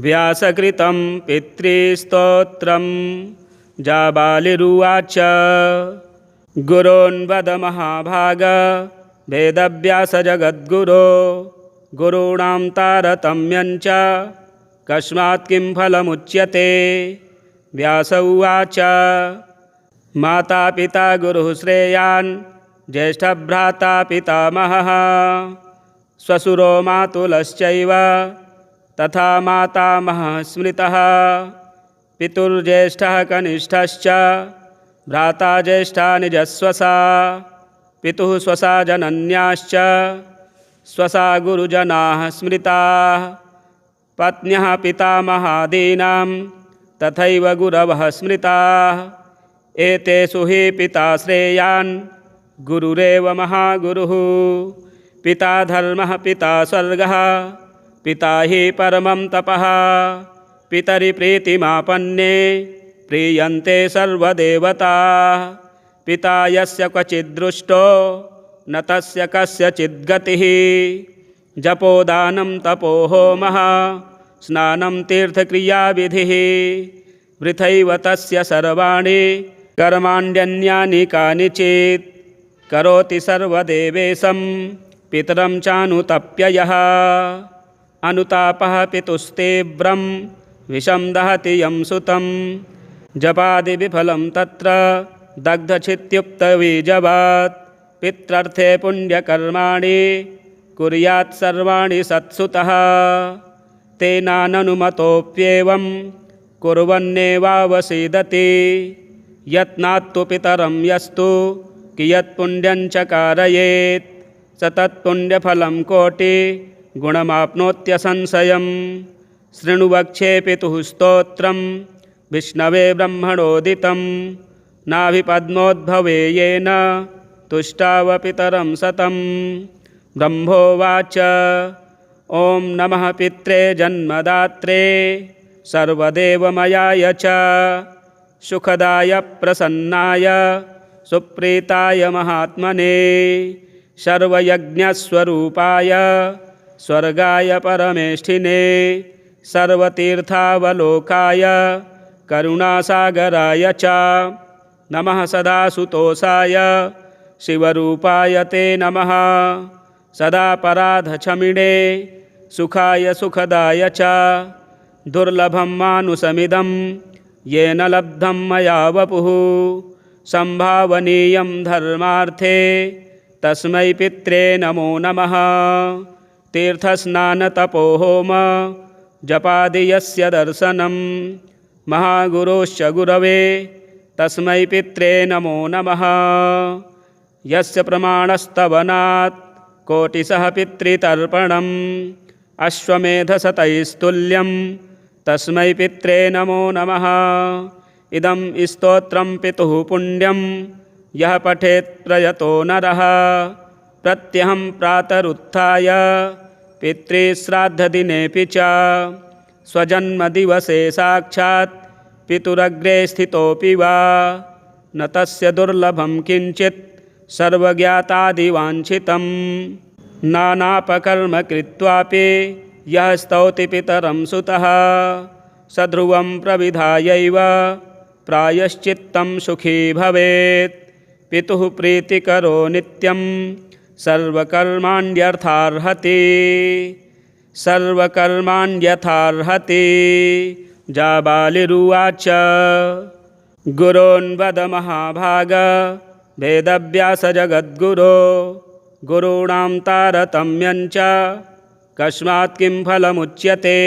व्यासकृतं पितृस्तोत्रं जाबालिरुवाच। गुरोन्वद महाभाग वेदव्यास जगद्गुरो गुरूणां तारतम्यञ्च कस्मात् किं फलमुच्यते। व्यास उवाच। माता पिता गुरुः श्रेयान् ज्येष्ठभ्राता पितामहः श्वशुरो मातुलश्चैव तथा मातामहः स्मृतः। पितुर्ज्येष्ठः कनिष्ठश्च भ्राता ज्येष्ठा निजस्वसा। पितुः स्वसा जनन्याश्च स्वसा गुरुजनाः स्मृताः। पत्न्यः पितामहादीनां तथैव गुरवः स्मृताः। एतेषु हि पिता श्रेयान् गुरुरेव महागुरुः। पिता धर्मः पिता स्वर्गः पिता हि परमं तपः। पितरि प्रीतिमापन्ने प्रीयन्ते सर्वदेवताः। पिता यस्य क्वचिद्दृष्टो न तस्य कस्यचिद्गतिः। जपोदानं तपो होमः स्नानं तीर्थक्रियाविधिः। वृथैव तस्य सर्वाणि कर्माण्यन्यानि कानिचित्। करोति सर्वदेवेशं पितरं चानुतप्य यः। अनुतापः पितुस्तीव्रं विषं दहति यं सुतं। जपादिविफलं तत्र दग्धचित्युक्तबीजवत्। पित्रर्थे पुण्यकर्माणि कुर्यात् सर्वाणि सत्सुतः। तेनाननुमतोऽप्येवं कुर्वन्नेवावसीदति। यत्नात्तु पितरं यस्तु कियत्पुण्यञ्च कारयेत् स तत्पुण्यफलं कोटिगुणमाप्नोत्यसंशयम्। शृणु वक्ष्ये पितुः स्तोत्रं विष्णवे ब्रह्मणोदितं। नाभिपद्मोद्भवे येन तुष्टाव पितरं सतं। ब्रह्मोवाच। ॐ नमः पित्रे जन्मदात्रे सर्वदेवमयाय च सुखदाय प्रसन्नाय सुप्रीताय महात्मने सर्वयज्ञस्वरूपाय स्वर्गाय परमेष्ठिने सर्वतीर्थावलोकाय करुणासागराय च नमः। सदासुतोषाय शिवरूपाय ते नमः। सदापराधक्षमिणे सुखाय सुखदाय च दुर्लभं मानुषमिदं येन लब्धं मया वपुः। संभावनीयं धर्मार्थे तस्मै पित्रे नमो नमः। तीर्थस्नानतपोहोम जपादि यस्य दर्शनं महागुरोश्च गुरवे तस्मै पित्रे नमो नमः। यस्य प्रमाणस्तवनात् कोटिशः पितृतर्पणम् अश्वमेधशतैस्तुल्यं तस्मै पित्रे नमो नमः। इदं स्तोत्रं पितुः पुण्यं यः पठेत् प्रयतो नरः। प्रत्यहं प्रातरुत्थाय पितृश्राद्धदिनेऽपि च स्वजन्मदिवसे साक्षात् पितुरग्रे स्थितोऽपि वा न तस्य दुर्लभं किञ्चित् सर्वज्ञातादिवाञ्छितं। नानापकर्म कृत्वापि यः स्तौति पितरं सुतः स ध्रुवं प्रविधायैव प्रायश्चित्तं सुखी भवेत्। पितुः प्रीतिकरो नित्यं सर्वकर्माण्यर्थार्हति। सर्वकर्माण्यर्थार्हति। जाबालिरुवाच। गुरोन्वद महाभाग वेदव्यास जगद्गुरो गुरूणां तारतम्यञ्च कस्मात् किं फलमुच्यते।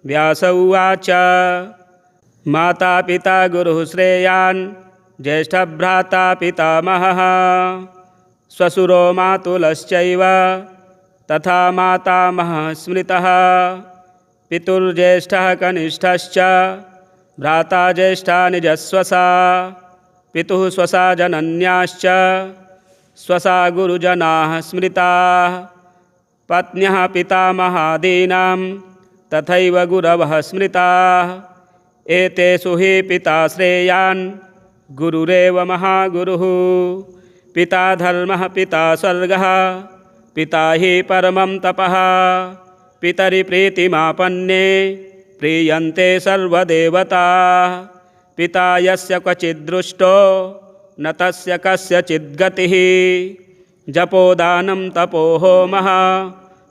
व्यास उवाच। माता पिता गुरुः श्रेयान् ज्येष्ठभ्राता पितामहः श्वशुरो मातुलश्चैव तथा मातामहः स्मृतः। पितुर्ज्येष्ठः कनिष्ठश्च भ्राता ज्येष्ठा निजस्वसा। पितुः स्वसा जनन्याश्च स्वसा गुरुजनाः स्मृताः। पत्न्यः पितामहादीनां तथैव गुरवः स्मृताः। एतेषु हि पिता श्रेयान् गुरुरेव महागुरुः। पिता धर्मः पिता स्वर्गः पिता हि परमं तपः। पितरि प्रीतिमापन्ने प्रीयन्ते सर्वदेवताः पिता यस्य क्वचिद्दृष्टो न तस्य कस्यचिद्गतिः जपोदानं तपो होमः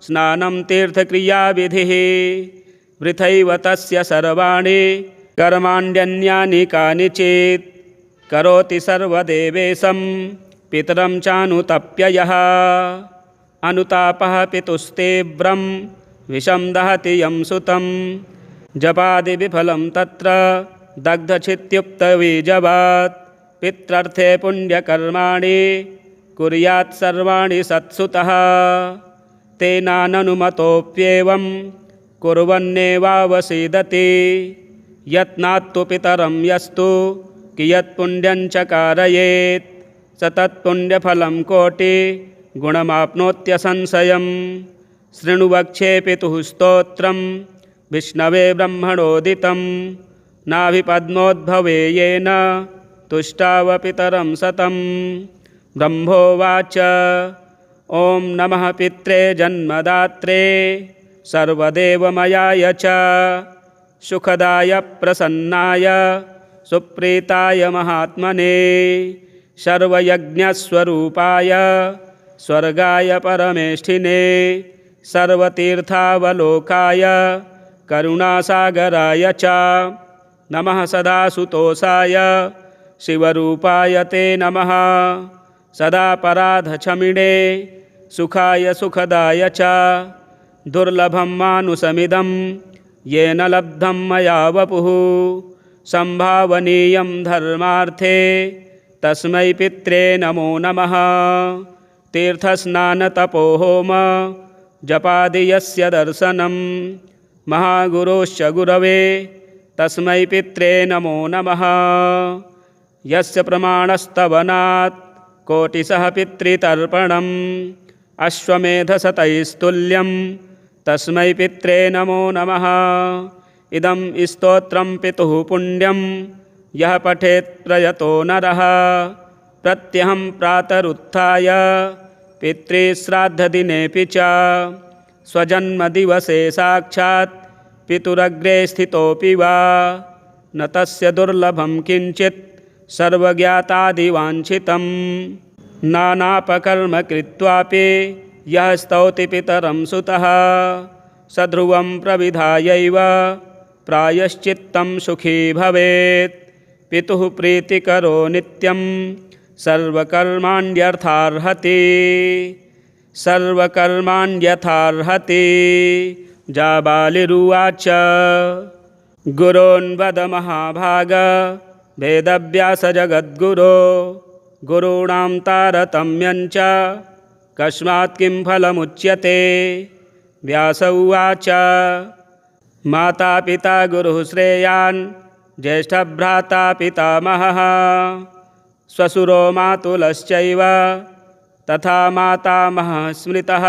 स्नानं तीर्थक्रियाविधिः वृथैव तस्य सर्वाणि कर्माण्यन्यानि कानिचित् करोति सर्वदेवेशं पितरं चानुतप्ययः अनुतापः पितुस्तीव्रं विषं दहति यं सुतं जपादिविफलं तत्र दग्धचित्युक्तबीजवात् पित्रर्थे पुण्यकर्माणि कुर्यात् सर्वाणि सत्सुतः तेनाननुमतोऽप्येवं कुर्वन्नेवावसीदति यत्नात्तु पितरं यस्तु कियत्पुण्यञ्च कारयेत् स तत्पुण्यफलं कोटिगुणमाप्नोत्यसंशयम् शृणु वक्ष्ये पितुः स्तोत्रं विष्णवे ब्रह्मणोदितं नाभिपद्मोद्भवे येन तुष्टावपितरं सतं ब्रह्मोवाच ॐ नमः पित्रे जन्मदात्रे सर्वदेवमयाय च सुखदाय प्रसन्नाय सुप्रीताय महात्मने सर्वयज्ञस्वरूपाय स्वर्गाय परमेष्ठिने सर्वतीर्थावलोकाय करुणासागराय च नमः सदासुतोषाय शिवरूपाय ते नमः सदापराधक्षमिणे सुखाय सुखदाय च दुर्लभं मानुषमिदं येन लब्धं मया वपुः संभावनीयं धर्मार्थे तस्मै पित्रे नमो नमः तीर्थस्नानतपोहोम जपादि यस्य दर्शनं महागुरोश्च गुरवे तस्मै पित्रे नमो नमः यस्य प्रमाणस्तवनात् कोटिशः पितृतर्पणम् अश्वमेधशतैस्तुल्यं तस्मै पित्रे नमो नमः इदं स्तोत्रं पितुः पुण्यं यः पठेत् प्रयतो नरः प्रत्यहं प्रातरुत्थाय पितृश्राद्धदिनेऽपि च स्वजन्मदिवसे साक्षात् पितुरग्रे स्थितोऽपि वा न तस्य दुर्लभं किञ्चित् सर्वज्ञातादिवाञ्छितं नानापकर्म कृत्वापि यः स्तौति पितरं सुतः स ध्रुवं प्रविधायैव प्रायश्चित्तं सुखी भवेत् पितुः प्रीतिकरो नित्यं सर्वकर्माण्यर्थार्हति जाबालिरुवाच गुरोन्वद महाभाग वेदव्यासजगद्गुरो गुरूणां तारतम्यञ्च कस्मात् किं फलमुच्यते व्यास उवाच माता पिता गुरुः श्रेयान् ज्येष्ठभ्राता पितामहः श्वशुरो मातुलश्चैव तथा मातामहः स्मृतः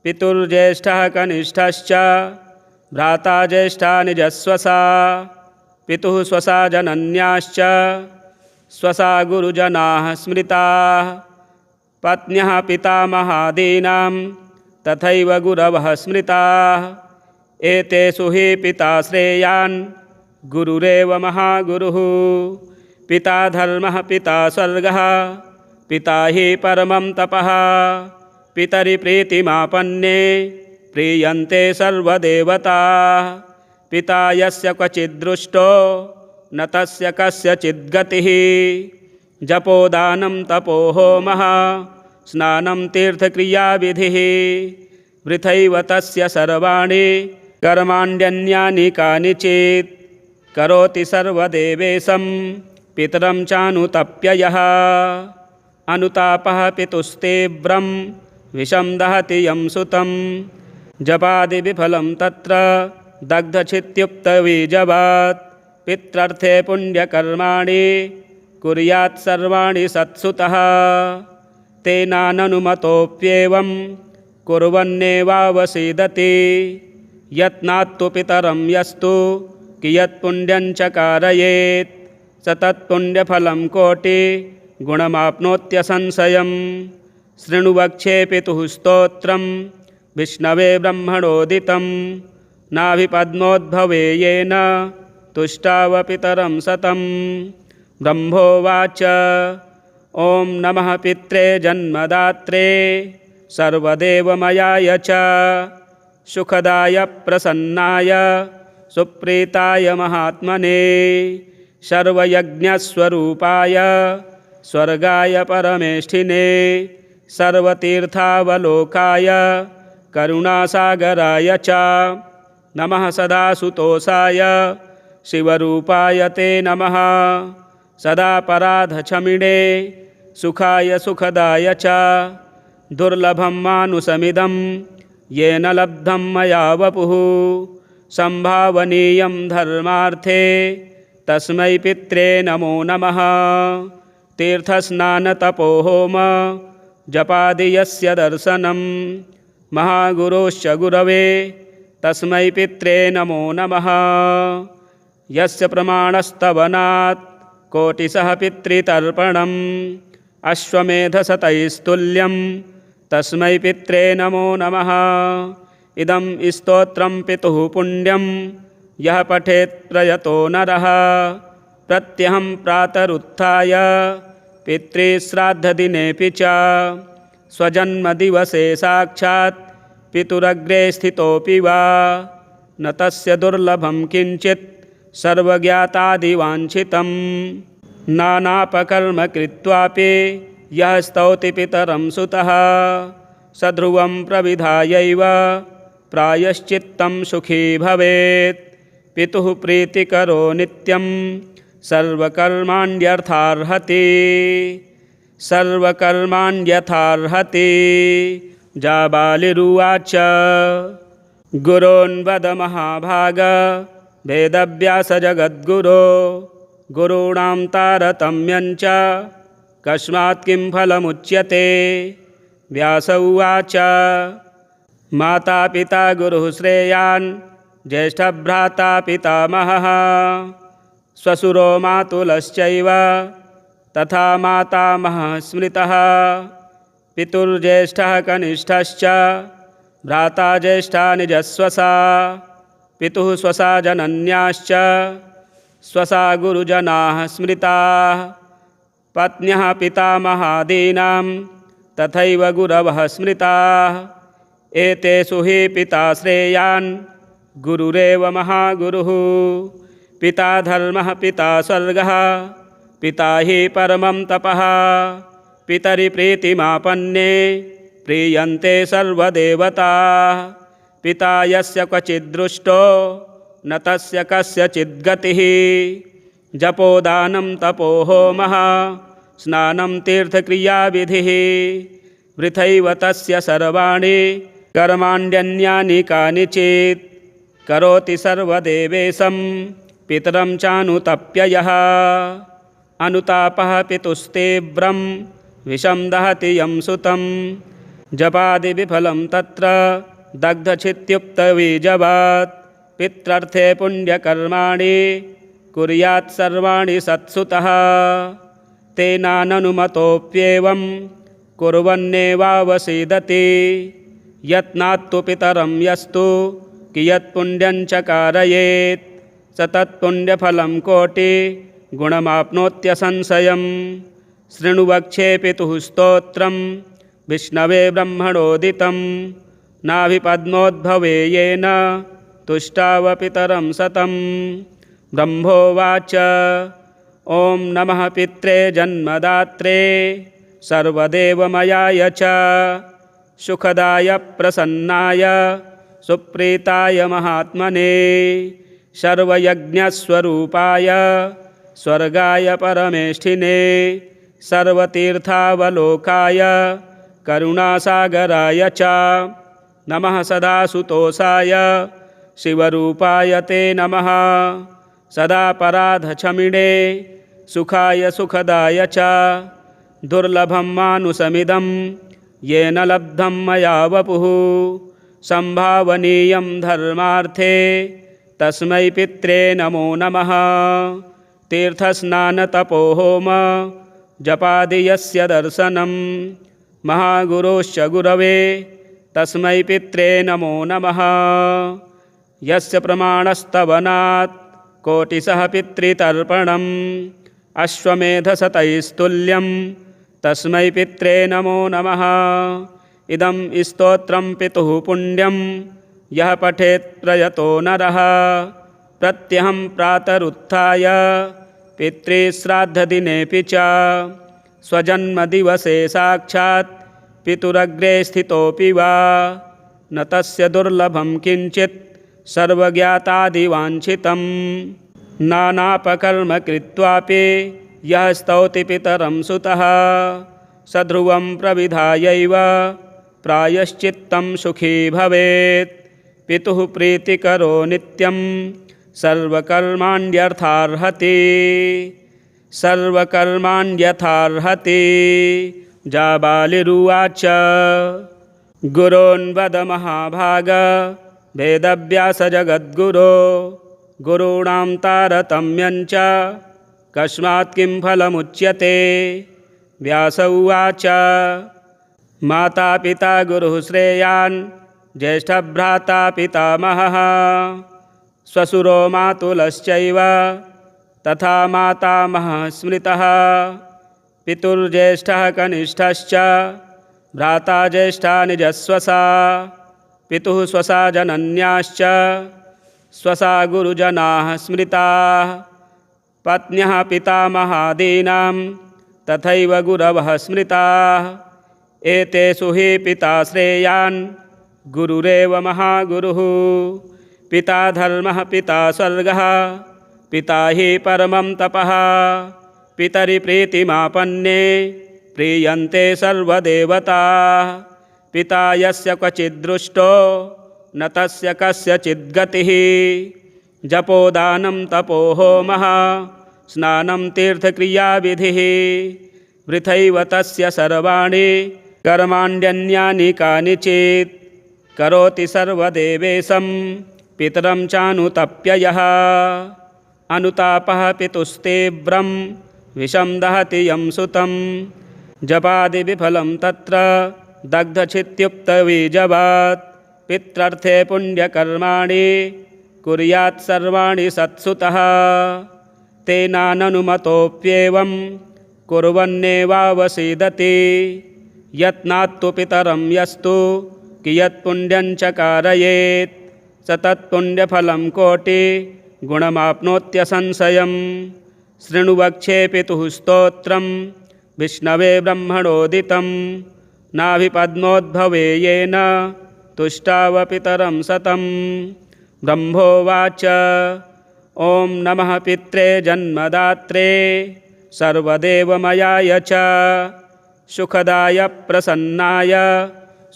पितुर्ज्येष्ठः कनिष्ठश्च भ्राता ज्येष्ठा निजस्वसा पितुः स्वसा जनन्याश्च स्वसा गुरुजनाः स्मृताः पत्न्यः पितामहादीनां तथैव गुरवः स्मृताः एतेषु हि पिता श्रेयान् गुरुरेव महागुरुः पिता धर्मः पिता स्वर्गः पिता हि परमं तपः पितरि प्रीतिमापन्ने प्रीयन्ते सर्वदेवताः पिता यस्य क्वचिद्दृष्टो न तस्य कस्यचिद्गतिः जपोदानं तपो होमः स्नानं तीर्थक्रियाविधिः वृथैव तस्य सर्वाणि कर्माण्यन्यानि कानिचित् करोति सर्वदेवेशं पितरं चानुतप्ययः अनुतापः पितुस्तीव्रं विषं दहति यं सुतं जपादिविफलं तत्र दग्धचित्युक्तबीजवात् पित्रर्थे पुण्यकर्माणि कुर्यात् सर्वाणि सत्सुतः तेनाननुमतोऽप्येवं कुर्वन्नेवावसीदति यत्नात्तु पितरं यस्तु कियत्पुण्यञ्च कारयेत् स तत्पुण्यफलं कोटिगुणमाप्नोत्यसंशयम् शृणु वक्ष्ये पितुः स्तोत्रं विष्णवे ब्रह्मणोदितं नाभिपद्मोद्भवे येन तुष्टावपितरं सतं। ब्रह्मोवाच ॐ नमः पित्रे जन्मदात्रे सर्वदेवमयाय च सुखदाय प्रसन्नाय सुप्रीताय महात्मने सर्वयज्ञस्वरूपाय स्वर्गाय परमेष्ठिने सर्वतीर्थावलोकाय करुणासागराय च नमः सदा सुतोषाय शिवरूपाय ते नमः सदा पराधक्षमिणे सुखाय सुखदाय च दुर्लभं मानुषमिदं येन लब्धं मया वपुः संभावनीयं धर्मार्थे तस्मै पित्रे नमो नमः। तीर्थस्नानतपोहोम जपादि यस्य दर्शनं महागुरोश्च गुरवे तस्मै पित्रे नमो नमः। यस्य प्रमाणस्तवनात् कोटिशः पितृतर्पणम् अश्वमेधशतैस्तुल्यं तस्मै पित्रे नमो नमः। इदं स्तोत्रं पितुः पुण्यं यः पठेत् प्रयतो नरः प्रत्यहं प्रातरुत्थाय पितृश्राद्धदिनेऽपि च स्वजन्मदिवसे साक्षात् पितुरग्रे स्थितोऽपि वा न तस्य दुर्लभं किञ्चित् सर्वज्ञातादिवाञ्छितं। नानापकर्म कृत्वापि यः स्तौति पितरं सुतः सध्रुवं प्रविधायैव प्रायश्चित्तं सुखी भवेत्। पितुः प्रीतिकरो नित्यं सर्वकर्माण्यर्थार्हति सर्वकर्माण्यथार्हति। जाबालिरुवाच गुरोन्वद महाभाग वेदव्यास जगद्गुरो गुरूणां तारतम्यञ्च कस्मात् किं फलमुच्यते। व्यास उवाच माता पिता गुरुः श्रेयान् ज्येष्ठभ्राता पितामहः श्वशुरो मातुलश्चैव तथा मातामहः स्मृतः। पितुर्ज्येष्ठः कनिष्ठश्च भ्राता ज्येष्ठा निजस्वसा पितुः स्वसा जनन्याश्च स्वसा गुरुजनाः स्मृताः। पत्न्यः पितामहादीनां तथैव गुरवः स्मृताः। एतेषु हि पिता श्रेयान् गुरुरेव महागुरुः। पिता धर्मः पिता स्वर्गः पिता हि परमं तपः। पितरि प्रीतिमापन्ने प्रीयन्ते सर्वदेवताः। पिता यस्य क्वचिद्दृष्टो न तस्य कस्यचिद्गतिः। जपोदानं तपोहोमः स्नानं तीर्थक्रियाविधिः वृथैव तस्य सर्वाणि कर्माण्यन्यानि कानिचित्। करोति सर्वदेवेशं पितरं चानुतप्य यः अनुतापः पितुस्तीव्रं विषं दहति यं सुतं। जपादिविफलं तत्र दग्धचित्युक्तबीजवत् पित्रर्थे पुण्यकर्माणि कुर्यात् सर्वाणि सत्सुतः। तेनाननुमतोऽप्येवं कुर्वन्नेवावसीदति। यत्नात्तु पितरं यस्तु कियत्पुण्यञ्च कारयेत् स तत्पुण्यफलं कोटिगुणमाप्नोत्यसंशयम्। शृणु वक्ष्ये पितुः स्तोत्रं विष्णवे ब्रह्मणोदितं नाभिपद्मोद्भवे येन तुष्टावपितरं सतं। ब्रह्मोवाच ॐ नमः पित्रे जन्मदात्रे सर्वदेवमयाय च सुखदाय प्रसन्नाय सुप्रीताय महात्मने सर्वयज्ञस्वरूपाय स्वर्गाय परमेष्ठिने सर्वतीर्थावलोकाय करुणासागराय च नमः सदा सुतोषाय शिवरूपाय ते नमः सदा पराधक्षमिणे सुखाय सुखदाय च दुर्लभं मानुषमिदं येन लब्धं मया वपुः संभावनीयं धर्मार्थे तस्मै पित्रे नमो नमः। तीर्थस्नानतपोहोम जपादि यस्य दर्शनं महागुरोश्च गुरवे तस्मै पित्रे नमो नमः। यस्य प्रमाणस्तवनात् कोटिशः पितृतर्पणम् अश्वमेधशतैस्तुल्यं तस्मै पित्रे नमो नमः। इदं स्तोत्रं पितुः पुण्यं यः पठेत् प्रयतो नरः प्रत्यहं प्रातरुत्थाय पितृश्राद्धदिनेऽपि च स्वजन्मदिवसे साक्षात् पितुरग्रे स्थितोऽपि वा न तस्य दुर्लभं किञ्चित् सर्वज्ञातादिवाञ्छितं। नानापकर्म कृत्वापि यः स्तौति पितरं सुतः स ध्रुवं प्रविधायैव प्रायश्चित्तं सुखी भवेत्। पितुः प्रीतिकरो नित्यं सर्वकर्माण्यर्थार्हति सर्वकर्माण्यथार्हति। जाबालिरुवाच गुरोन्वद महाभाग वेदव्यास जगद्गुरो गुरूणां तारतम्यञ्च कस्मात् किं फलमुच्यते। व्यास उवाच माता पिता गुरुः श्रेयान् ज्येष्ठभ्राता पितामहः श्वशुरो मातुलश्चैव तथा मातामहः स्मृतः। पितुर्ज्येष्ठः कनिष्ठश्च भ्राता ज्येष्ठा निजस्वसा पितुः स्वसा जनन्याश्च स्वसा गुरुजनाः स्मृताः। पत्न्यः पितामहादीनां तथैव गुरवः स्मृताः। एतेषु हि पिता श्रेयान् गुरुरेव महागुरुः। पिता धर्मः पिता स्वर्गः पिता हि परमं तपः। पितरि प्रीतिमापन्ने प्रीयन्ते सर्वदेवताः। पिता यस्य क्वचिद्दृष्टो न तस्य कस्यचिद्गतिः। जपोदानं तपो होमः स्नानं तीर्थक्रियाविधिः। वृथैव तस्य सर्वाणि कर्माण्यन्यानि कानिचित्। करोति सर्वदेवेशं पितरं चानुतप्य यः। अनुतापः पितुस्तीव्रं विषं दहति यं सुतं। जपादिविफलं तत्र दग्धचित्युक्तबीजवत्। पित्रर्थे पुण्यकर्माणि कुर्यात् सर्वाणि सत्सुतः। तेनाननुमतोऽप्येवं कुर्वन्नेवावसीदति। यत्नात्तु पितरं यस्तु कियत्पुण्यञ्च कारयेत् स तत्पुण्यफलं कोटिगुणमाप्नोत्यसंशयम्। शृणु वक्ष्ये पितुः स्तोत्रं विष्णवे ब्रह्मणोदितं। नाभिपद्मोद्भवे येन तुष्टाव पितरं सतं। ब्रह्मोवाच ॐ नमः पित्रे जन्मदात्रे सर्वदेवमयाय च सुखदाय प्रसन्नाय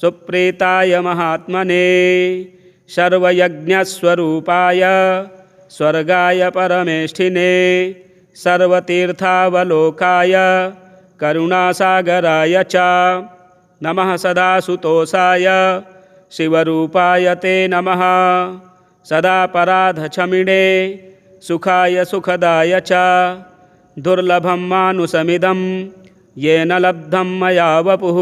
सुप्रीताय महात्मने सर्वयज्ञस्वरूपाय स्वर्गाय परमेष्ठिने सर्वतीर्थावलोकाय करुणासागराय च नमः सदासुतोषाय शिवरूपाय ते नमः। सदापराधक्षमिणे सुखाय सुखदाय च दुर्लभं मानुषमिदं येन लब्धं मया वपुः।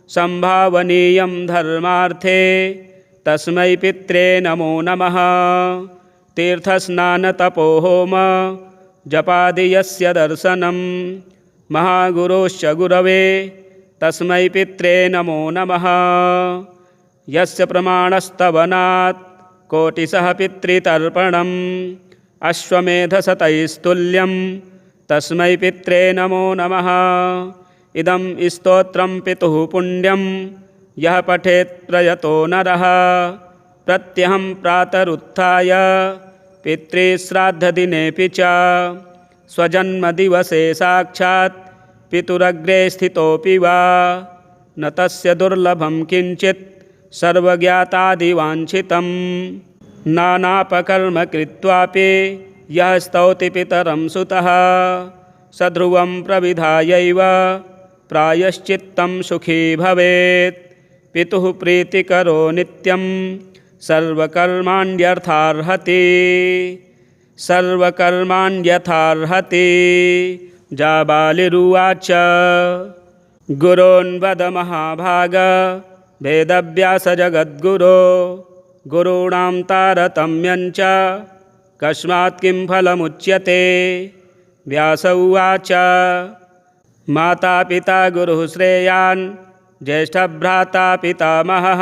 संभावनीयं धर्मार्थे तस्मै पित्रे नमो नमः। तीर्थस्नानतपोहोम जपादि यस्य दर्शनं महागुरोश्च गुरवे तस्मै पित्रे नमो नमः। यस्य प्रमाणस्तवनात् कोटिशः पितृतर्पणम् अश्वमेधशतैस्तुल्यं तस्मै पित्रे नमो नमः। इदं स्तोत्रं पितुः पुण्यं यः पठेत् प्रयतो नरः प्रत्यहं प्रातरुत्थाय पितृश्राद्धदिनेऽपि च स्वजन्मदिवसे साक्षात् पितुरग्रे स्थितोऽपि वा न तस्य दुर्लभं किञ्चित् सर्वज्ञातादिवाञ्छितं। नानापकर्म कृत्वापि यः स्तौति पितरं सुतः स ध्रुवं प्रविधायैव प्रायश्चित्तं सुखी भवेत्। पितुः प्रीतिकरो नित्यं सर्वकर्माण्यर्थार्हति सर्वकर्माण्यथार्हति। जाबालिरुवाच गुरोन्वद महाभाग वेदव्यासजगद्गुरो गुरूणां तारतम्यञ्च कस्मात् किं फलमुच्यते। व्यास उवाच माता पिता गुरुः श्रेयान् ज्येष्ठभ्राता पितामहः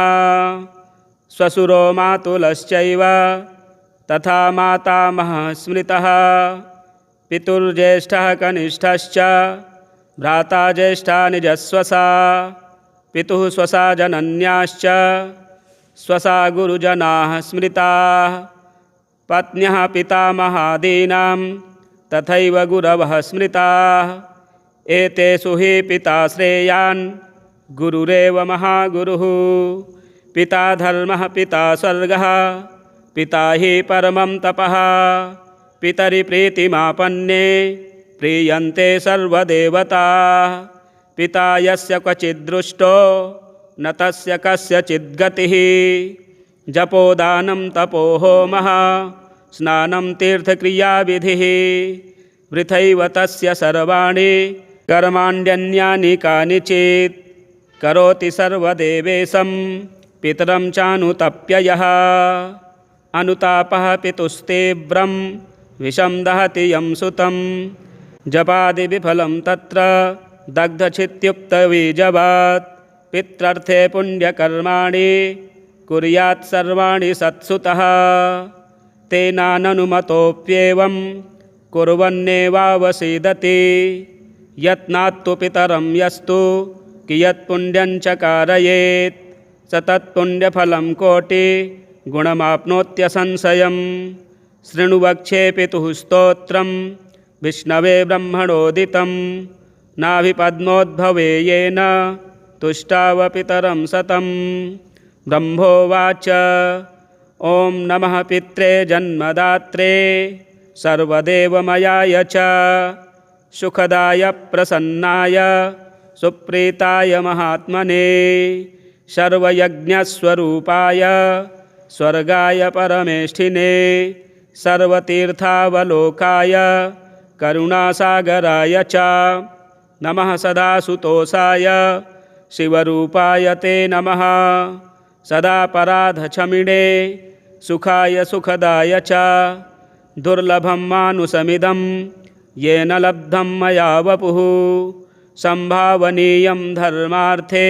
श्वशुरो मातुलश्चैव तथा मातामहः स्मृतः। पितुर्ज्येष्ठः कनिष्ठश्च भ्राता ज्येष्ठा निजस्वसा। पितुः स्वसा जनन्याश्च स्वसा गुरुजनाः स्मृताः। पत्न्यः पितामहादीनां तथैव गुरवः स्मृताः। एतेषु हि पिता श्रेयान् गुरुरेव महागुरुः। पिता धर्मः पिता स्वर्गः पिता हि परमं तपः। पितरि प्रीतिमापन्ने प्रीयन्ते सर्वदेवताः। पिता यस्य क्वचिद्दृष्टो न तस्य कस्यचिद्गतिः। जपोदानं तपो होमः स्नानं तीर्थक्रियाविधिः। वृथैव तस्य सर्वाणि कर्माण्यन्यानि कानिचित्। करोति सर्वदेवेशं पितरं चानुतप्य यः। अनुतापः पितुस्तीव्रं विषं दहति यं सुतं। जपादिविफलं तत्र दग्धचित्युक्तबीजवत्। पित्रर्थे पुण्यकर्माणि कुर्यात् सर्वाणि सत्सुतः। तेनाननुमतोऽप्येवं कुर्वन्नेवावसीदति। यत्नात्तु पितरं यस्तु कियत्पुण्यञ्च कारयेत् स तत्पुण्यफलं कोटिगुणमाप्नोत्यसंशयम्। शृणु वक्ष्ये पितुः स्तोत्रं विष्णवे ब्रह्मणोदितं। नाभिपद्मोद्भवे येन तुष्टाव पितरं सतं। ब्रह्मोवाच ॐ नमः पित्रे जन्मदात्रे सर्वदेवमयाय च सुखदाय प्रसन्नाय सुप्रीताय महात्मने सर्वयज्ञस्वरूपाय स्वर्गाय परमेष्ठिने सर्वतीर्थावलोकाय करुणासागराय च नमः सदासुतोषाय शिवरूपाय ते नमः सदापराधक्षमिणे सुखाय सुखदाय च दुर्लभं मानुषमिदं येन लब्धं मया वपुः संभावनीयं धर्मार्थे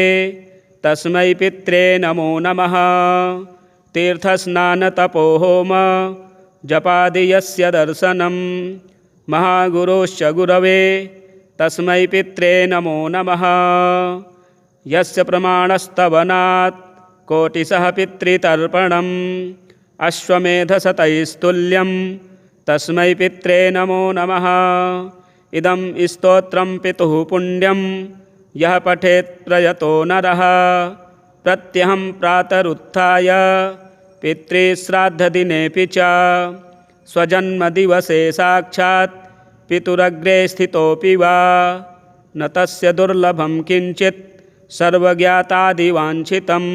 तस्मै पित्रे नमो नमः। तीर्थस्नानतपोहोम जपादि यस्य दर्शनं महागुरोश्च गुरवे तस्मै पित्रे नमो नमः। यस्य प्रमाणस्तवनात् कोटिशः पितृतर्पणम् अश्वमेधशतैस्तुल्यं तस्मै पित्रे नमो नमः। इदं स्तोत्रं पितुः पुण्यं यः पठेत् प्रयतो नरः प्रत्यहं प्रातरुत्थाय पितृश्राद्धदिनेऽपि च स्वजन्मदिवसे साक्षात् पितुरग्रे स्थितोऽपि वा न तस्य दुर्लभं किञ्चित् सर्वज्ञातादिवाञ्छितं।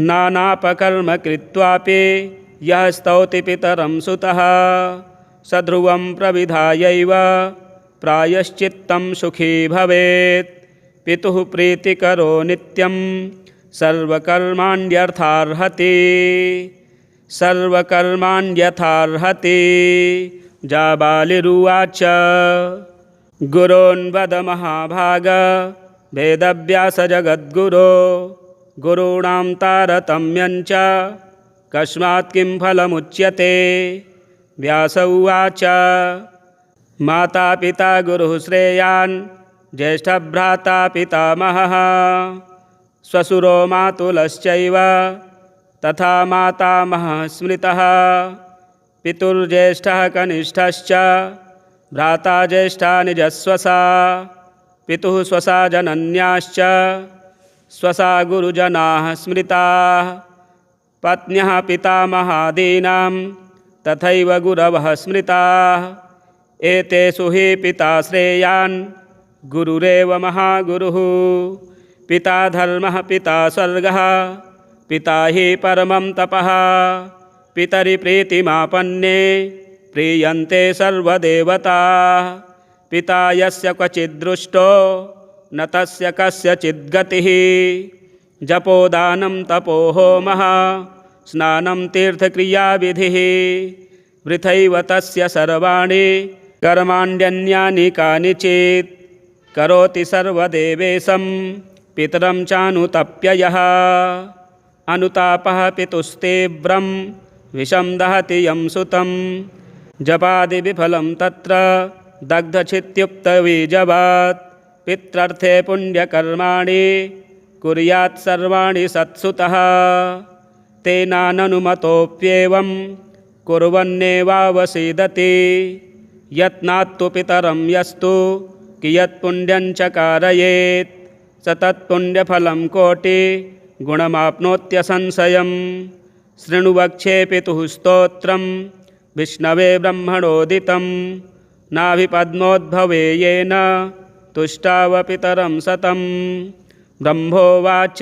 नानापकर्म कृत्वापि यः स्तौति पितरं सुतः स ध्रुवं प्रविधायैव प्रायश्चित्तं सुखी भवेत्। पितुः प्रीतिकरो नित्यं सर्वकर्माण्यर्थार्हति सर्वकर्माण्यर्थार्हति। जाबालिरुवाच गुरोन्वद महाभाग वेदव्यासजगद्गुरो गुरूणां तारतम्यञ्च कस्मात् किं फलमुच्यते। व्यास उवाच माता पिता गुरुः श्रेयान् ज्येष्ठभ्राता पितामहः श्वशुरो मातुलश्चैव तथा मातामहः स्मृतः। पितुर्ज्येष्ठः कनिष्ठश्च भ्राता ज्येष्ठा निजस्वसा। पितुः स्वसा जनन्याश्च स्वसा गुरुजनाः स्मृताः। पत्न्यः पितामहादीनां तथैव गुरवः स्मृताः। एतेषु हि पिता श्रेयान् गुरुरेव महागुरुः। पिता धर्मः पिता स्वर्गः पिता हि परमं तपः। पितरि प्रीतिमापन्ने प्रीयन्ते सर्वदेवताः। पिता यस्य क्वचिद्दृष्टो न तस्य कस्यचिद्गतिः। जपोदानं तपो होमः स्नानं तीर्थक्रियाविधिः वृथैव तस्य सर्वाणि कर्माण्यन्यानि कानिचित् करोति सर्वदेवेशं पितरं चानुतप्य यः अनुतापः पितुस्तीव्रं विषं दहति यं सुतं जपादिविफलं तत्र दग्धचित्युक्तबीजवात् पित्रर्थे पुण्यकर्माणि कुर्यात् सर्वाणि सत्सुतः तेनाननुमतोऽप्येवं कुर्वन्नेवावसीदति यत्नात्तु पितरं यस्तु कियत्पुण्यञ्च कारयेत् स तत्पुण्यफलं कोटिगुणमाप्नोत्यसंशयम् शृणु वक्षे पितुः स्तोत्रं विष्णवे ब्रह्मणोदितं नाभिपद्मोद्भवे येन तुष्टावपितरं सतं ब्रह्मोवाच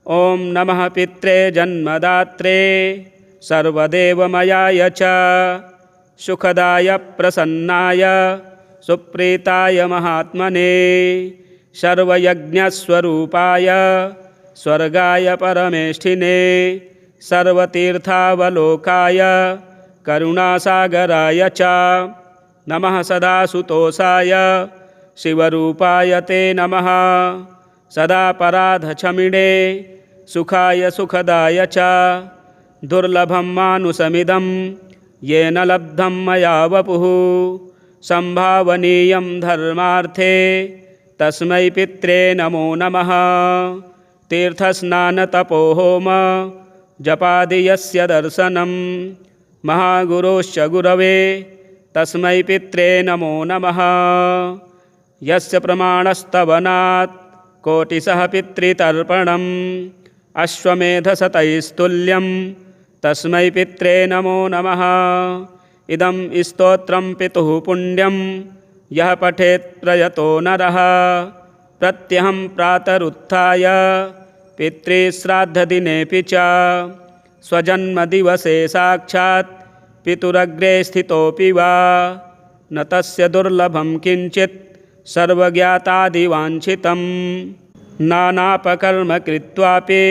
ॐ नमः पित्रे जन्मदात्रे सर्वदेवमयाय च सुखदाय प्रसन्नाय सुप्रीताय महात्मने सर्वयज्ञस्वरूपाय स्वर्गाय परमेष्ठिने सर्वतीर्थावलोकाय करुणासागराय च नमः सदासुतोषाय शिवरूपाय ते नमः सदापराधक्षमिणे सुखाय सुखदाय च दुर्लभं मानुषमिदं येन लब्धं मया वपुः संभावनीयं धर्मार्थे तस्मै पित्रे नमो नमः तीर्थस्नानतपोहोम जपादि यस्य दर्शनं महागुरोश्च गुरवे तस्मै पित्रे नमो नमः यस्य प्रमाणस्तवनात् कोटिशः पितृतर्पणम् अश्वमेधशतैस्तुल्यं तस्मै पित्रे नमो नमः इदं स्तोत्रं पितुः पुण्यं यः पठेत् प्रयतो नरः प्रत्यहं प्रातरुत्थाय पितृश्राद्धदिनेऽपि च स्वजन्मदिवसे साक्षात् पितुरग्रे स्थितोऽपि वा न तस्य दुर्लभं किञ्चित् सर्वज्ञातादिवाञ्छितं नानापकर्म कृत्वापि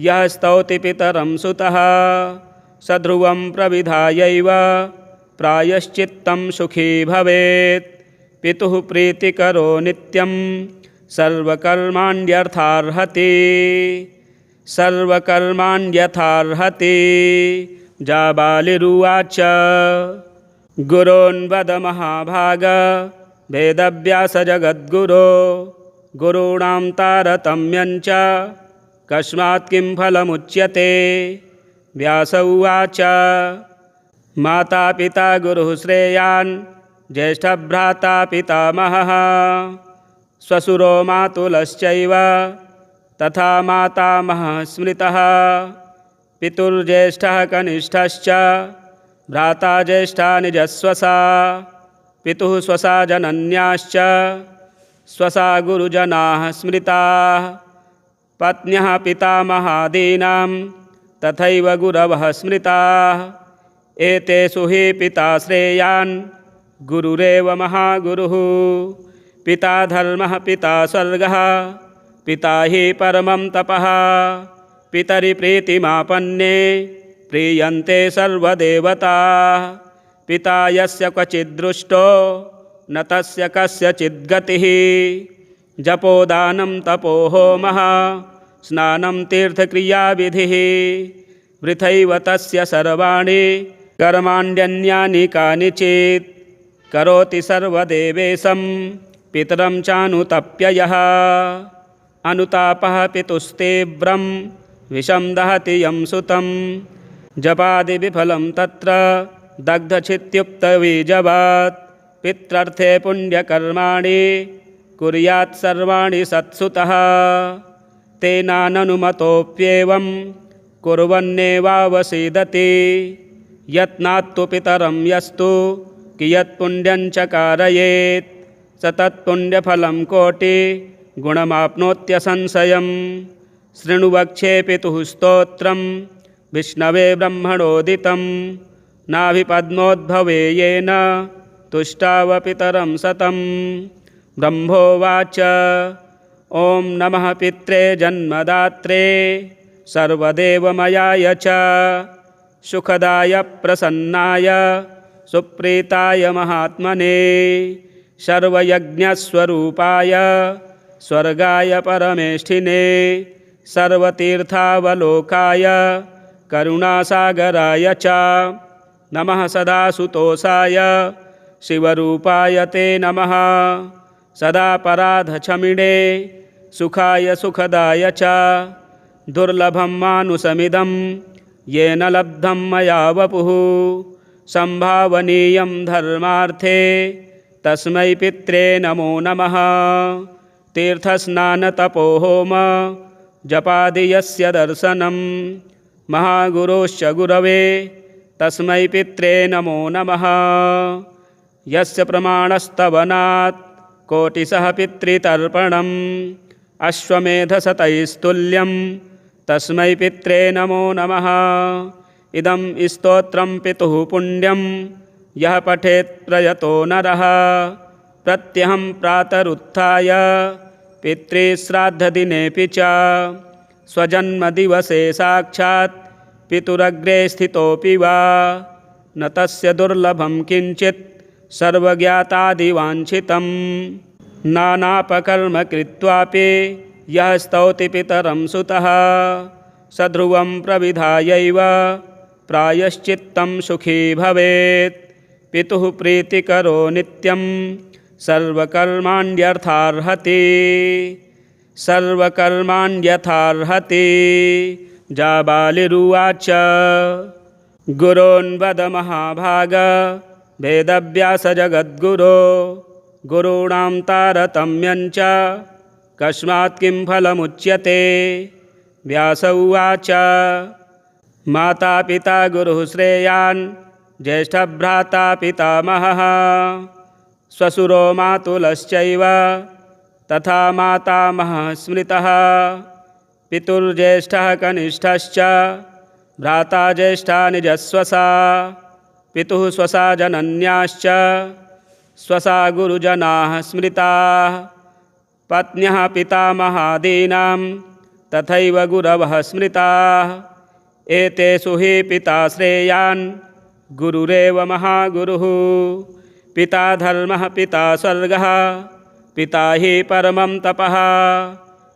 यः स्तौति पितरं सुतः स ध्रुवं प्रविधायैव प्रायश्चित्तं सुखी भवेत् पितुः प्रीतिकरो नित्यं सर्वकर्माण्यर्थार्हति जाबालिरुवाच गुरोन्वद महाभाग वेदव्यास जगद्गुरो गुरूणां तारतम्यञ्च कस्मात् किं फलमुच्यते व्यास उवाच माता पिता गुरुः श्रेयान् ज्येष्ठभ्राता पितामहः श्वशुरो मातुलश्चैव तथा मातामहः स्मृतः पितुर्ज्येष्ठः कनिष्ठश्च भ्राता ज्येष्ठा निजस्वसा पितुः स्वसा जनन्याश्च स्वसा गुरुजनाः स्मृताः पत्न्यः पितामहादीनां तथैव गुरवः स्मृताः एतेषु हि पिता श्रेयान् गुरुरेव महागुरुः पिता धर्मः पिता स्वर्गः पिता हि परमं तपः पितरि प्रीतिमापन्ने प्रीयन्ते सर्वदेवताः पिता यस्य क्वचिद्दृष्टो न तस्य कस्यचिद्गतिः जपोदानं तपो होमः स्नानं तीर्थक्रियाविधिः वृथैव तस्य सर्वाणि कर्माण्यन्यानि कानिचित् करोति सर्वदेवेशं पितरं चानुतप्य यः अनुतापः पितुस्तीव्रं विषं दहति यं सुतं जपादिविफलं तत्र दग्धचित्युक्तबीजवात् पित्रर्थे पुण्यकर्माणि कुर्यात् सर्वाणि सत्सुतः तेनाननुमतोऽप्येवं कुर्वन्नेवावसीदति यत्नात्तु पितरं यस्तु कियत्पुण्यञ्च कारयेत् स तत्पुण्यफलं कोटिगुणमाप्नोत्यसंशयम् शृणु वक्षे पितुः स्तोत्रं विष्णवे ब्रह्मणोदितं नाभिपद्मोद्भवे येन तुष्टावपितरं सतं ब्रह्मोवाच ॐ नमः पित्रे जन्मदात्रे सर्वदेवमयाय च सुखदाय प्रसन्नाय सुप्रीताय महात्मने सर्वयज्ञस्वरूपाय स्वर्गाय परमेष्ठिने सर्वतीर्थावलोकाय करुणासागराय च नमः सदासुतोषाय शिवरूपाय ते नमः सदापराधक्षमिणे सुखाय सुखदाय च दुर्लभं मानुषमिदं येन लब्धं मया वपुः संभावनीयं धर्मार्थे तस्मै पित्रे नमो नमः तीर्थस्नानतपोहोम जपादि यस्य दर्शनं महागुरोश्च गुरवे तस्मै पित्रे नमो नमः यस्य प्रमाणस्तवनात् कोटिशः पितृतर्पणम् अश्वमेधशतैस्तुल्यं तस्मै पित्रे नमो नमः इदं स्तोत्रं पितुः पुण्यं यः पठेत् प्रयतो नरः प्रत्यहं प्रातरुत्थाय पितृश्राद्धदिनेऽपि च स्वजन्मदिवसे साक्षात् पितुरग्रे स्थितोऽपि वा न तस्य दुर्लभं किञ्चित् सर्वज्ञातादिवाञ्छितं नानापकर्म कृत्वापि यः स्तौति पितरं सुतः स ध्रुवं प्रविधायैव प्रायश्चित्तं सुखी भवेत् पितुः प्रीतिकरो नित्यं सर्वकर्माण्यर्थार्हति जाबालिरुवाच गुरोन्वद महाभाग वेदव्यास जगद्गुरो गुरूणां तारतम्यञ्च कस्मात् किं फलमुच्यते व्यास उवाच माता पिता गुरुः श्रेयान् ज्येष्ठभ्राता पितामहः श्वशुरो मातुलश्चैव तथा मातामहः स्मृतः पितुर्ज्येष्ठः कनिष्ठश्च भ्राता ज्येष्ठा निजस्वसा पितुः स्वसा जनन्याश्च स्वसा गुरुजनाः स्मृताः पत्न्यः पितामहादीनां तथैव गुरवः स्मृताः एतेषु हि पिता श्रेयान् गुरुरेव महागुरुः पिता धर्मः पिता स्वर्गः पिता हि परमं तपः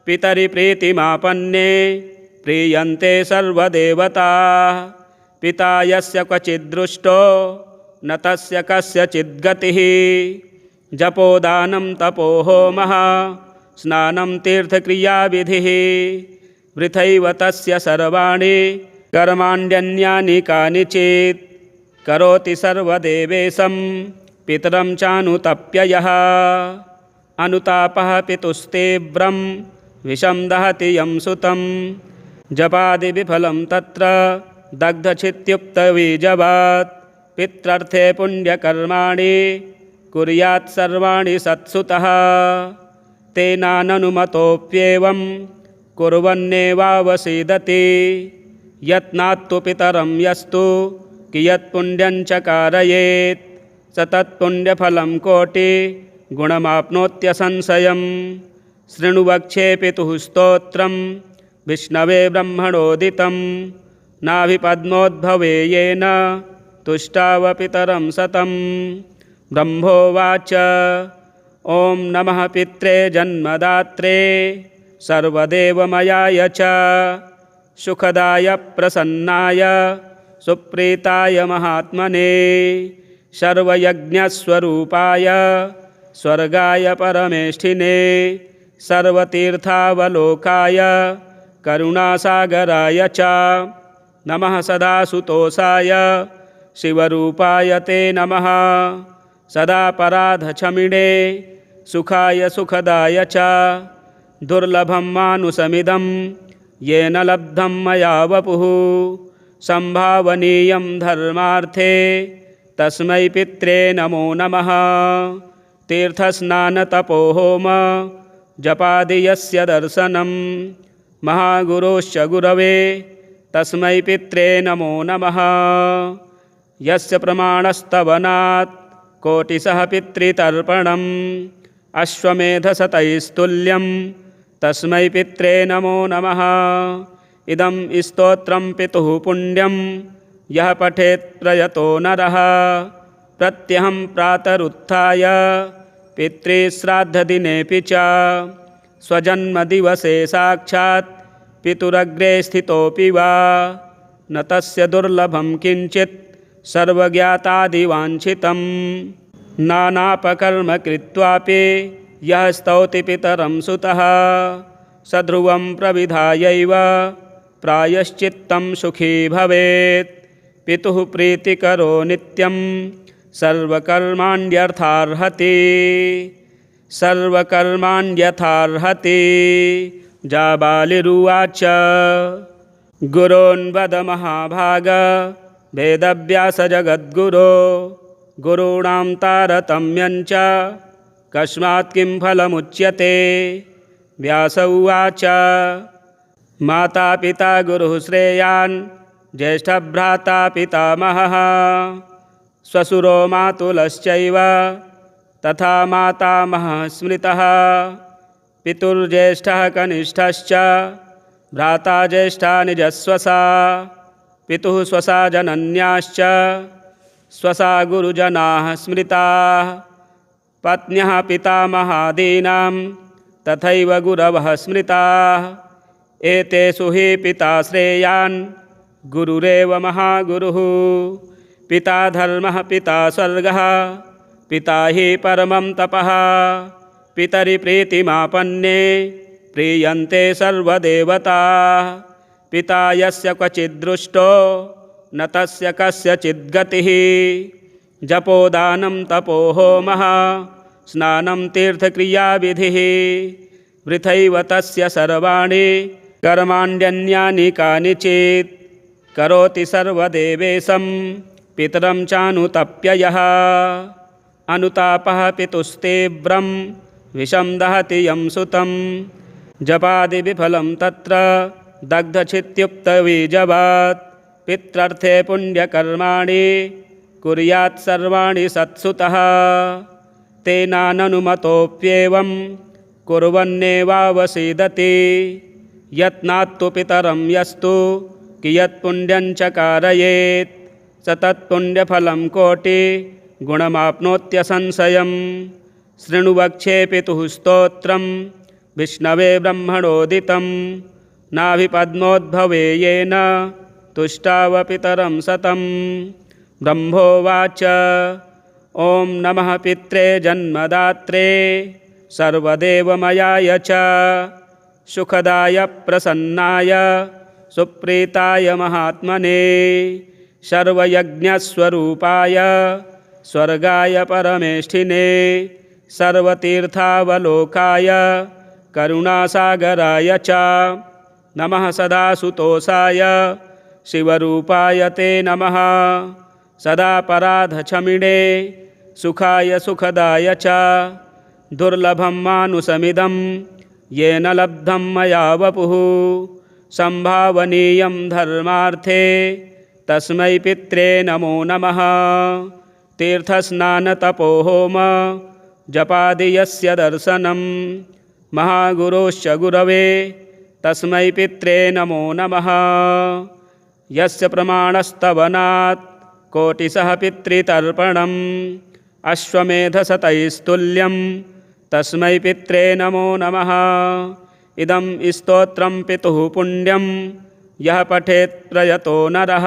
पितरि प्रीतिमापन्ने प्रीयन्ते सर्वदेवताः पिता यस्य क्वचिद्दृष्टो न तस्य कस्यचिद्गतिः जपोदानं तपोहोमः स्नानं तीर्थक्रियाविधिः वृथैव तस्य सर्वाणि कर्माण्यन्यानि कानिचित् करोति सर्वदेवेशं पितरं चानुतप्ययः अनुतापः पितुस्तीव्रं विषं दहति यं सुतं जपादिविफलं तत्र दग्धचित्युक्तबीजवत् पित्रर्थे पुण्यकर्माणि कुर्यात् सर्वाणि सत्सुतः तेनाननुमतोऽप्येवं कुर्वन्नेवावसीदति यत्नात्तु पितरं यस्तु कियत्पुण्यञ्च कारयेत् स तत्पुण्यफलं कोटिगुणमाप्नोत्यसंशयम् शृणु वक्षे पितुः स्तोत्रं विष्णवे ब्रह्मणोदितं नाभिपद्मोद्भवे येन तुष्टावपितरं सतं ब्रह्मोवाच ॐ नमः पित्रे जन्मदात्रे सर्वदेवमयाय च सुखदाय प्रसन्नाय सुप्रीताय महात्मने सर्वयज्ञस्वरूपाय स्वर्गाय परमेष्ठिने सर्वतीर्थावलोकाय करुणासागराय च नमः सदासुतोषाय शिवरूपाय ते नमः सदापराधक्षमिणे सुखाय सुखदाय च दुर्लभं मानुषमिदं येन लब्धं मया वपुः संभावनीयं धर्मार्थे तस्मै पित्रे नमो नमः तीर्थस्नानतपोहोम जपादि यस्य दर्शनं महागुरोश्च गुरवे तस्मै पित्रे नमो नमः यस्य प्रमाणस्तवनात् कोटिशः पितृतर्पणम् अश्वमेधशतैस्तुल्यं तस्मै पित्रे नमो नमः। इदं स्तोत्रं पितुः पुण्यं यः पठेत् प्रयतो नरः। प्रत्यहं प्रातरुत्थाय पितृश्राद्धदिनेऽपि च स्वजन्मदिवसे साक्षात् पितुरग्रे स्थितोऽपि वा न तस्य दुर्लभं किञ्चित् सर्वज्ञातादिवाञ्छितं। नानापकर्म कृत्वापि यः स्तौति पितरं सुतः स ध्रुवं प्रविधायैव प्रायश्चित्तं सुखी भवेत्। पितुः प्रीतिकरो नित्यं सर्वकर्माण्यर्थार्हति। सर्वकर्माण्यर्थार्हति। जाबालिरुवाच गुरोन्वद महाभाग वेदव्यास जगद्गुरो गुरूणां तारतम्यञ्च कस्मात् किं फलमुच्यते। व्यास उवाच माता पिता गुरुः श्रेयान् ज्येष्ठभ्राता पितामहः श्वशुरो मातुलश्चैव तथा मातामहः स्मृतः। पितुर्ज्येष्ठः कनिष्ठश्च भ्राता ज्येष्ठा निजस्वसा। पितुः स्वसा जनन्याश्च स्वसा गुरुजनाः स्मृताः। पत्न्यः पितामहादीनां तथैव गुरवः स्मृताः। एतेषु हि पिता श्रेयान् गुरुरेव महागुरुः। पिता धर्मः पिता स्वर्गः पिता हि परमं तपः। पितरि प्रीतिमापन्ने प्रीयन्ते सर्वदेवताः। पिता यस्य क्वचिद्दृष्टो न तस्य कस्यचिद्गतिः। जपोदानं तपो होमः स्नानं तीर्थक्रियाविधिः। वृथैव तस्य सर्वाणि कर्माण्यन्यानि कानिचित्। करोति सर्वदेवेशं पितरं चानुतप्य यः। अनुतापः पितुस्तीव्रं विषं दहति यं सुतं। जपादिविफलं तत्र दग्धचित्युक्तबीजवत्। पित्रर्थे पुण्यकर्माणि कुर्यात् सर्वाणि सत्सुतः। तेनाननुमतोऽप्येवं कुर्वन्नेवावसीदति। यत्नात्तु पितरं यस्तु कियत्पुण्यञ्च कारयेत् स तत्पुण्यफलं कोटिगुणमाप्नोत्यसंशयम्। शृणु वक्ष्ये पितुः स्तोत्रं विष्णवे ब्रह्मणोदितं। नाभिपद्मोद्भवे येन तुष्टाव पितरं सतं। ब्रह्मोवाच ॐ नमः पित्रे जन्मदात्रे सर्वदेवमयाय च सुखदाय प्रसन्नाय सुप्रीताय महात्मने सर्वयज्ञस्वरूपाय स्वर्गाय परमेष्ठिने सर्वतीर्थावलोकाय करुणासागराय च नमः सदा सुतोषाय शिवरूपाय ते नमः। सदा पराधक्षमिणे सुखाय सुखदाय च दुर्लभं मानुषमिदं येन लब्धं मया वपुः। संभावनीयं धर्मार्थे तस्मै पित्रे नमो नमः। तीर्थस्नानतपोहोम जपादि यस्य दर्शनं महागुरोश्च गुरवे तस्मै पित्रे नमो नमः। यस्य प्रमाणस्तवनात् कोटिशः पितृतर्पणम् अश्वमेधशतैस्तुल्यं तस्मै पित्रे नमो नमः। इदं स्तोत्रं पितुः पुण्यं यः पठेत् प्रयतो नरः।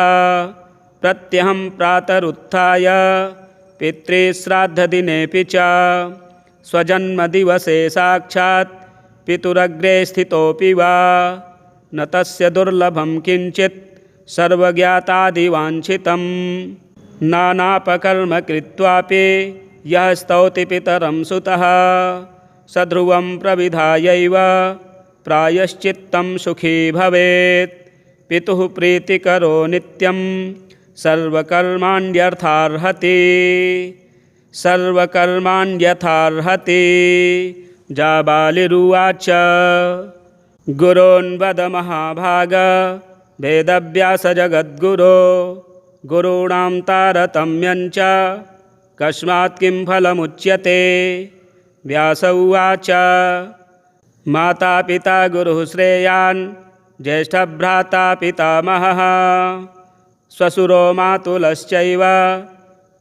प्रत्यहं प्रातरुत्थाय पितृश्राद्धदिनेऽपि च स्वजन्मदिवसे साक्षात् पितुरग्रे स्थितोऽपि वा न तस्य दुर्लभं किञ्चित् सर्वज्ञातादिवाञ्छितं। नानापकर्म कृत्वापि यः स्तौति पितरं सुतः स ध्रुवं प्रविधायैव प्रायश्चित्तं सुखी भवेत्। पितुः प्रीतिकरो नित्यं सर्वकर्माण्यर्थार्हति। सर्वकर्माण्यर्थार्हति। जाबालिरुवाच गुरोन्वद महाभाग वेदव्यास जगद्गुरो गुरूणां तारतम्यञ्च कस्मात् किं फलमुच्यते। व्यास उवाच माता पिता गुरुः श्रेयान् ज्येष्ठभ्राता पितामहः श्वशुरो मातुलश्चैव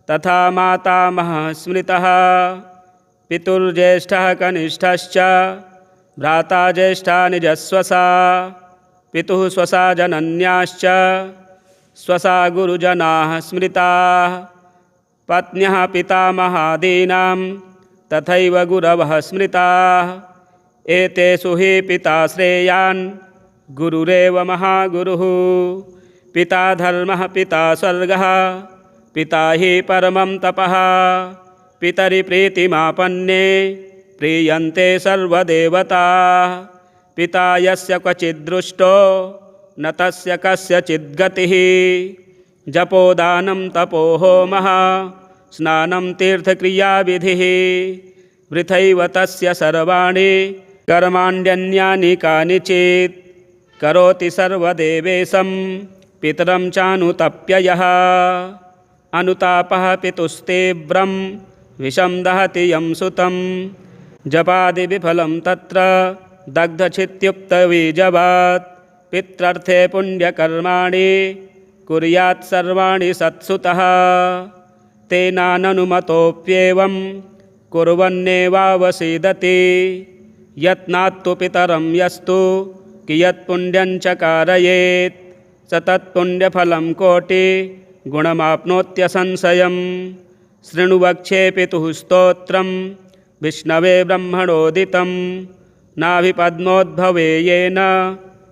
तथा मातामहः स्मृतः पितुर्ज्येष्ठः कनिष्ठश्च भ्राता ज्येष्ठा निजस्वसा पितुः स्वसा जनन्याश्च स्वसा गुरुजनाः स्मृताः पत्न्यः पितामहादीनां तथैव गुरवः स्मृताः एतेषु हि पिता श्रेयान् गुरुरेव महागुरुः पिता धर्मः पिता स्वर्गः पिता हि परमं तपः पितरि प्रीतिमापन्ने प्रीयन्ते सर्वदेवताः पिता यस्य क्वचिद्दृष्टो न तस्य कस्यचिद्गतिः जपोदानं तपो होमः स्नानं तीर्थक्रियाविधिः वृथैव तस्य सर्वाणि कर्माण्यन्यानि कानिचित् करोति सर्वदेवेशं पितरं चानुतप्य यः अनुतापः पितुस्तीव्रं विषं दहति यं सुतं जपादिविफलं तत्र दग्धचित्युक्तबीजवत् पित्रर्थे पुण्यकर्माणि कुर्यात् सर्वाणि सत्सुतः तेनाननुमतोऽप्येवं कुर्वन्नेवावसीदति यत्नात्तु पितरं यस्तु कियत्पुण्यं च कारयेत् स तत्पुण्यफलं कोटिगुणमाप्नोत्यसंशयम् शृणु वक्ष्ये पितुः स्तोत्रं विष्णवे ब्रह्मणोदितं नाभिपद्मोद्भवे येन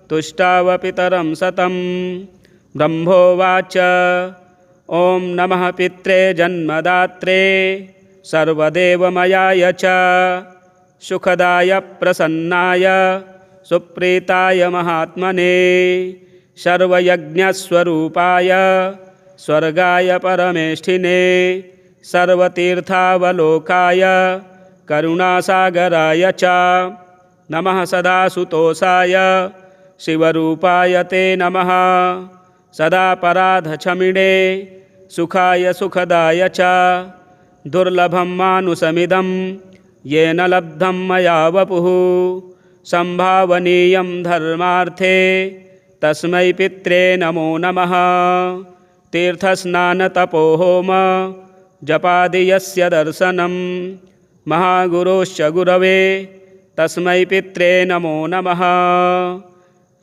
तुष्टाव पितरं सतं ब्रह्मोवाच ॐ नमः पित्रे जन्मदात्रे सर्वदेवमयाय च सुखदाय प्रसन्नाय सुप्रीताय महात्मने सर्वयज्ञस्वरूपाय स्वर्गाय परमेष्ठिने सर्वतीर्थावलोकाय करुणासागराय च नमः सदासुतोषाय शिवरूपाय ते नमः सदापराधक्षमिणे सुखाय सुखदाय च दुर्लभं मानुषमिदं येन लब्धं मया वपुः संभावनीयं धर्मार्थे तस्मै पित्रे नमो नमः तीर्थस्नानतपोहोम जपादि यस्य दर्शनं महागुरोश्च गुरवे तस्मै पित्रे नमो नमः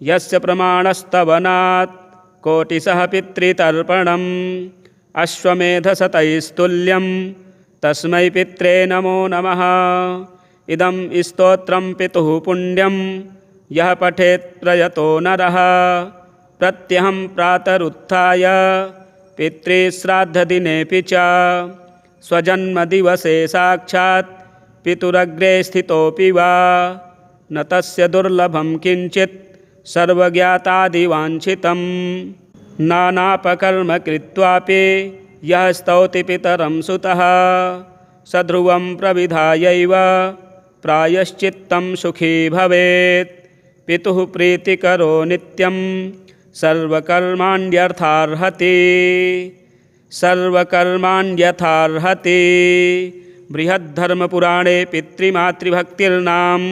यस्य प्रमाणस्तवनात् कोटिशः पितृतर्पणम् अश्वमेधशतैस्तुल्यं तस्मै पित्रे नमो नमः इदं स्तोत्रं पितुः पुण्यं यः पठेत् प्रयतो नरः प्रत्यहं प्रातरुत्थाय पितृश्राद्धदिनेऽपि च स्वजन्मदिवसे साक्षात् पितुरग्रे स्थितोऽपि वा न तस्य दुर्लभं किञ्चित् सर्वज्ञातादिवाञ्छितं नानापकर्म कृत्वापि यः स्तौति पितरं सुतः स ध्रुवं प्रविधायैव प्रायश्चित्तं सुखी भवेत् पितुः प्रीतिकरो नित्यं सर्वकर्माण्यर्थार्हति बृहद्धर्मपुराणे पितृमातृभक्तिर्नाम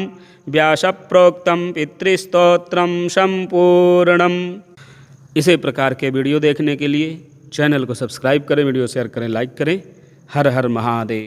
व्यासप्रोक्तं पितृस्तोत्रं संपूर्णम्। इसी प्रकार के वीडियो देखने के लिए चैनल को सब्सक्राइब करें, वीडियो शेयर करें, लाइक करें। हर हर महादेव।